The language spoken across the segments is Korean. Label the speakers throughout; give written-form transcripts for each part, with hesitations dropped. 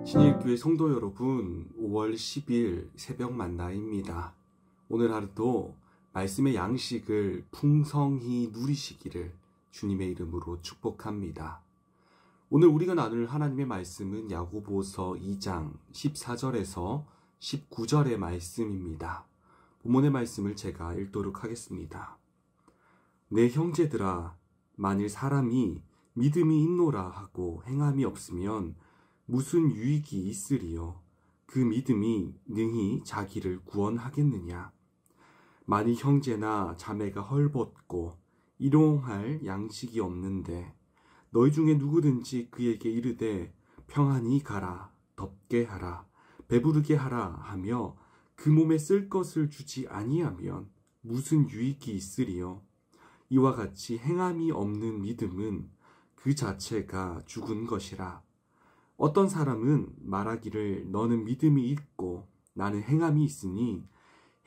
Speaker 1: 신일교회 성도 여러분, 5월 10일 새벽 만나입니다. 오늘 하루도 말씀의 양식을 풍성히 누리시기를 주님의 이름으로 축복합니다. 오늘 우리가 나눌 하나님의 말씀은 야고보서 2장 14절에서 19절의 말씀입니다. 본문의 말씀을 제가 읽도록 하겠습니다. 내 형제들아, 만일 사람이 믿음이 있노라 하고 행함이 없으면 무슨 유익이 있으리요? 그 믿음이 능히 자기를 구원하겠느냐? 만일 형제나 자매가 헐벗고 일용할 양식이 없는데 너희 중에 누구든지 그에게 이르되 평안히 가라, 덥게 하라, 배부르게 하라 하며 그 몸에 쓸 것을 주지 아니하면 무슨 유익이 있으리요? 이와 같이 행함이 없는 믿음은 그 자체가 죽은 것이라. 어떤 사람은 말하기를 너는 믿음이 있고 나는 행함이 있으니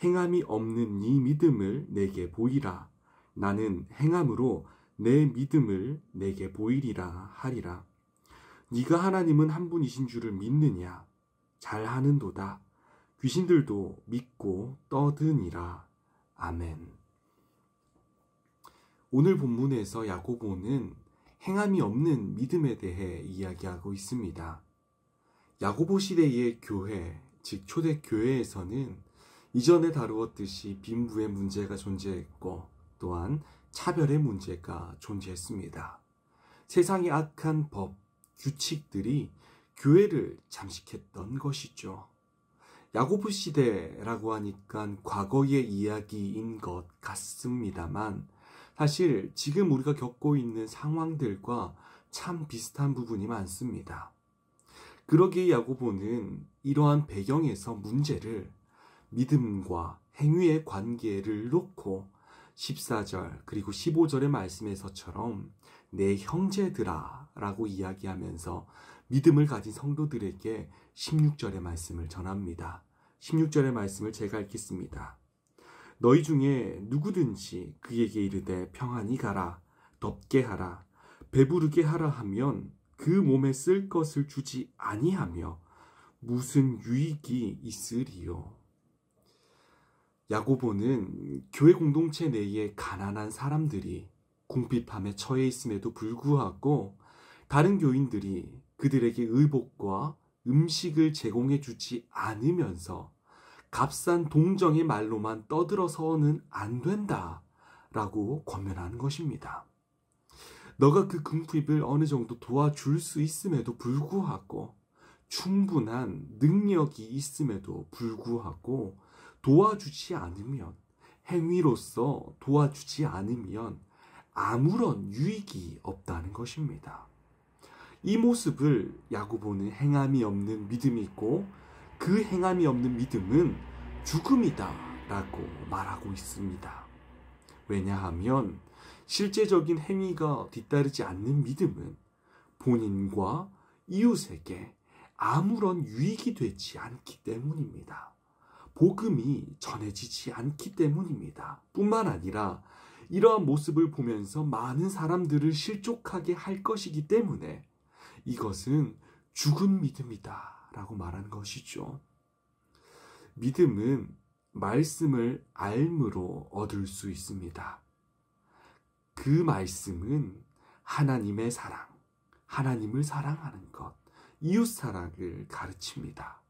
Speaker 1: 행함이 없는 네 믿음을 내게 보이라. 나는 행함으로 내 믿음을 내게 보이리라 하리라. 네가 하나님은 한 분이신 줄을 믿느냐? 잘하는도다. 귀신들도 믿고 떠드니라. 아멘. 오늘 본문에서 야고보는 행함이 없는 믿음에 대해 이야기하고 있습니다. 야고보 시대의 교회, 즉 초대교회에서는 이전에 다루었듯이 빈부의 문제가 존재했고 또한 차별의 문제가 존재했습니다. 세상의 악한 법, 규칙들이 교회를 잠식했던 것이죠. 야고보 시대라고 하니까 과거의 이야기인 것 같습니다만 사실 지금 우리가 겪고 있는 상황들과 참 비슷한 부분이 많습니다. 그러기에 야고보는 이러한 배경에서 문제를 믿음과 행위의 관계를 놓고 14절 그리고 15절의 말씀에서처럼 내 형제들아 라고 이야기하면서 믿음을 가진 성도들에게 16절의 말씀을 전합니다. 16절의 말씀을 제가 읽겠습니다. 너희 중에 누구든지 그에게 이르되 평안히 가라, 덥게 하라, 배부르게 하라 하면 그 몸에 쓸 것을 주지 아니하며 무슨 유익이 있으리요? 야고보는 교회 공동체 내에 가난한 사람들이 궁핍함에 처해 있음에도 불구하고 다른 교인들이 그들에게 의복과 음식을 제공해 주지 않으면서 값싼 동정의 말로만 떠들어서는 안 된다라고 권면하는 것입니다. 너가 그 궁핍을 어느 정도 도와줄 수 있음에도 불구하고 충분한 능력이 있음에도 불구하고 도와주지 않으면 행위로서 도와주지 않으면 아무런 유익이 없다는 것입니다. 이 모습을 야고보는 행함이 없는 믿음이 있고 그 행함이 없는 믿음은 죽음이다 라고 말하고 있습니다. 왜냐하면 실제적인 행위가 뒤따르지 않는 믿음은 본인과 이웃에게 아무런 유익이 되지 않기 때문입니다. 복음이 전해지지 않기 때문입니다. 뿐만 아니라 이러한 모습을 보면서 많은 사람들을 실족하게 할 것이기 때문에 이것은 죽은 믿음이다 라고 말한 것이죠. 믿음은 말씀을 알므로 얻을 수 있습니다. 그 말씀은 하나님의 사랑, 하나님을 사랑하는 것, 이웃 사랑을 가르칩니다.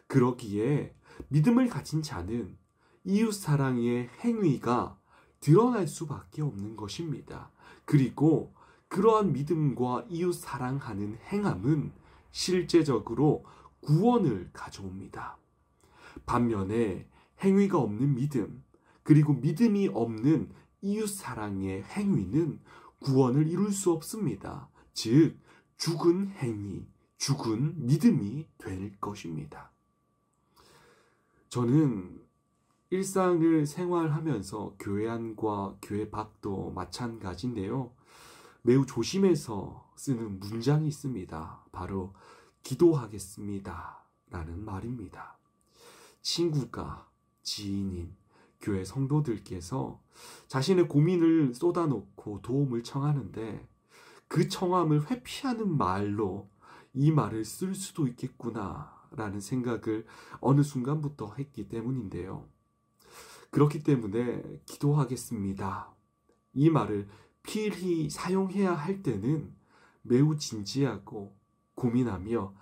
Speaker 1: 그러기에 믿음을 가진 자는 이웃 사랑의 행위가 드러날 수밖에 없는 것입니다. 그리고 그러한 믿음과 이웃 사랑하는 행함은 실제적으로 구원을 가져옵니다. 반면에 행위가 없는 믿음, 그리고 믿음이 없는 이웃 사랑의 행위는 구원을 이룰 수 없습니다. 즉, 죽은 행위, 죽은 믿음이 될 것입니다. 저는 일상을 생활하면서 교회 안과 교회 밖도 마찬가지인데요. 매우 조심해서 쓰는 문장이 있습니다. 바로 기도하겠습니다 라는 말입니다. 친구가, 지인인 교회 성도들께서 자신의 고민을 쏟아놓고 도움을 청하는데 그 청함을 회피하는 말로 이 말을 쓸 수도 있겠구나라는 생각을 어느 순간부터 했기 때문인데요. 그렇기 때문에 기도하겠습니다. 이 말을 필히 사용해야 할 때는 매우 진지하고 고민하며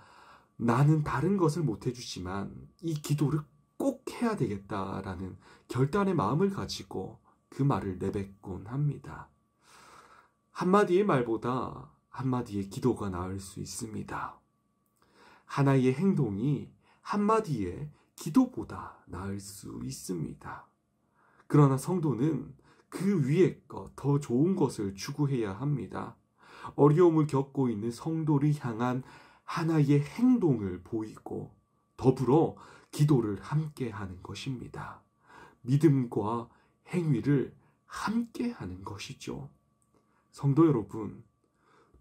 Speaker 1: 나는 다른 것을 못 해주지만 이 기도를 꼭 해야 되겠다라는 결단의 마음을 가지고 그 말을 내뱉곤 합니다. 한마디의 말보다 한마디의 기도가 나을 수 있습니다. 하나의 행동이 한마디의 기도보다 나을 수 있습니다. 그러나 성도는 그 위에 것, 더 좋은 것을 추구해야 합니다. 어려움을 겪고 있는 성도를 향한 하나의 행동을 보이고 더불어 기도를 함께 하는 것입니다. 믿음과 행위를 함께 하는 것이죠. 성도 여러분,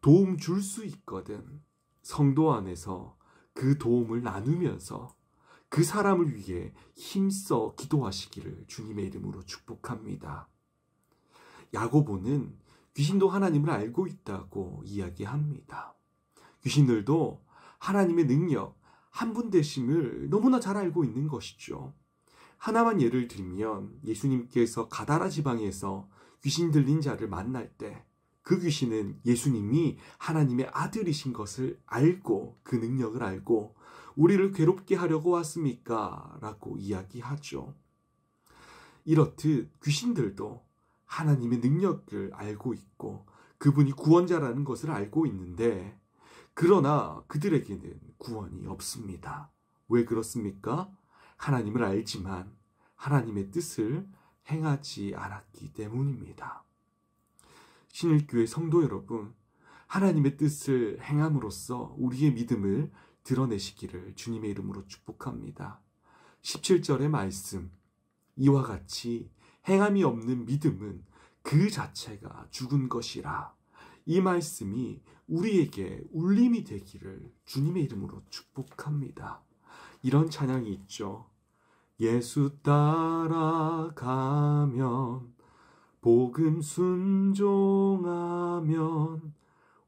Speaker 1: 도움 줄 수 있거든 성도 안에서 그 도움을 나누면서 그 사람을 위해 힘써 기도하시기를 주님의 이름으로 축복합니다. 야고보는 귀신도 하나님을 알고 있다고 이야기합니다. 귀신들도 하나님의 능력, 한 분 되심을 너무나 잘 알고 있는 것이죠. 하나만 예를 들면 예수님께서 가다라 지방에서 귀신 들린 자를 만날 때 그 귀신은 예수님이 하나님의 아들이신 것을 알고 그 능력을 알고 우리를 괴롭게 하려고 왔습니까? 라고 이야기하죠. 이렇듯 귀신들도 하나님의 능력을 알고 있고 그분이 구원자라는 것을 알고 있는데 그러나 그들에게는 구원이 없습니다. 왜 그렇습니까? 하나님을 알지만 하나님의 뜻을 행하지 않았기 때문입니다. 신일교회 성도 여러분, 하나님의 뜻을 행함으로써 우리의 믿음을 드러내시기를 주님의 이름으로 축복합니다. 17절의 말씀, 이와 같이 행함이 없는 믿음은 그 자체가 죽은 것이라. 이 말씀이 우리에게 울림이 되기를 주님의 이름으로 축복합니다. 이런 찬양이 있죠. 예수 따라가면 복음 순종하면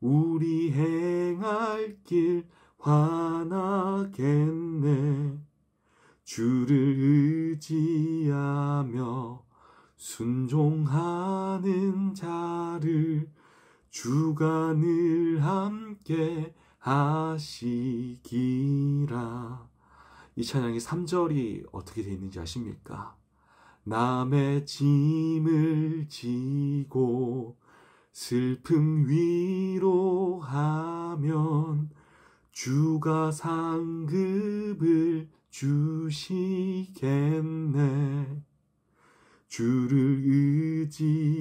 Speaker 1: 우리 행할 길 환하겠네. 주를 의지하며 순종하는 자를 주가 늘 함께 하시기라. 이 찬양의 3절이 어떻게 되어 있는지 아십니까? 남의 짐을 지고 슬픔 위로하면 주가 상급을 주시겠네. 주를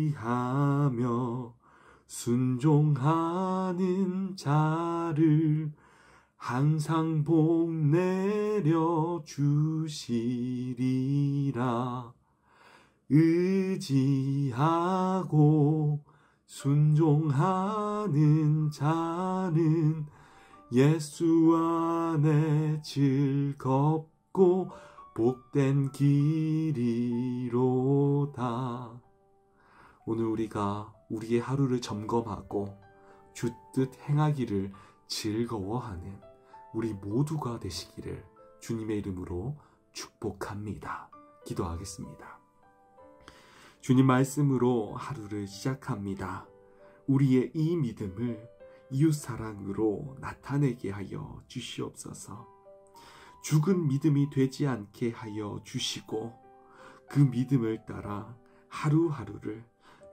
Speaker 1: 의지하며 순종하는 자를 항상 복 내려 주시리라. 의지하고 순종하는 자는 예수 안에 즐겁고 복된 길이로다. 오늘 우리가 우리의 하루를 점검하고 주 뜻 행하기를 즐거워하는 우리 모두가 되시기를 주님의 이름으로 축복합니다. 기도하겠습니다. 주님 말씀으로 하루를 시작합니다. 우리의 이 믿음을 이웃사랑으로 나타내게 하여 주시옵소서. 죽은 믿음이 되지 않게 하여 주시고 그 믿음을 따라 하루하루를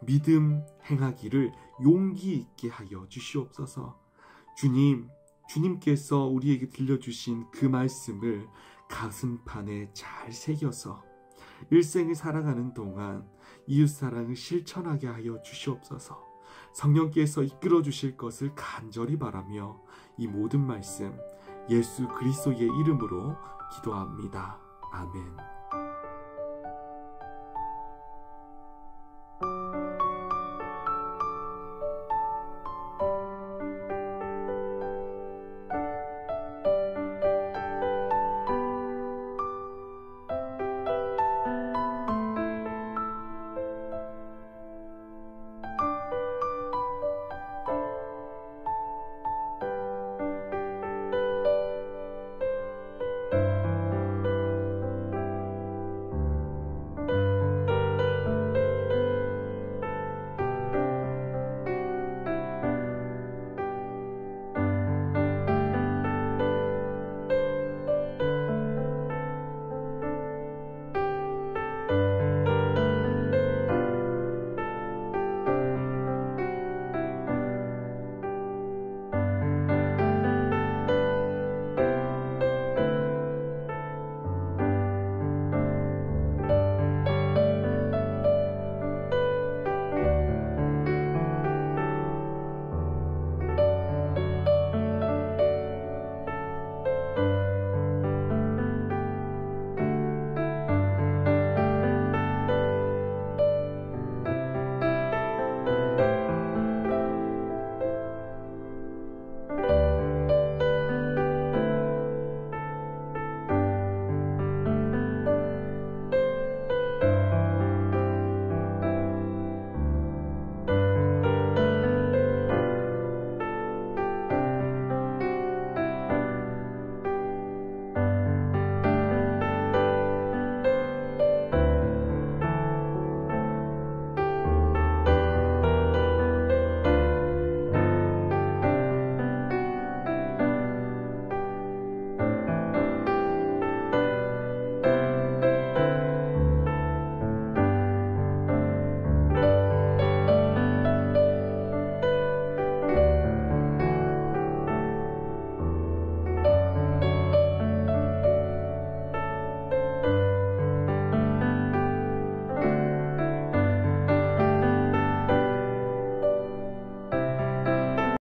Speaker 1: 믿음 행하기를 용기 있게 하여 주시옵소서. 주님께서 우리에게 들려주신 그 말씀을 가슴판에 잘 새겨서 일생을 살아가는 동안 이웃사랑을 실천하게 하여 주시옵소서. 성령께서 이끌어 주실 것을 간절히 바라며 이 모든 말씀 예수 그리스도의 이름으로 기도합니다. 아멘.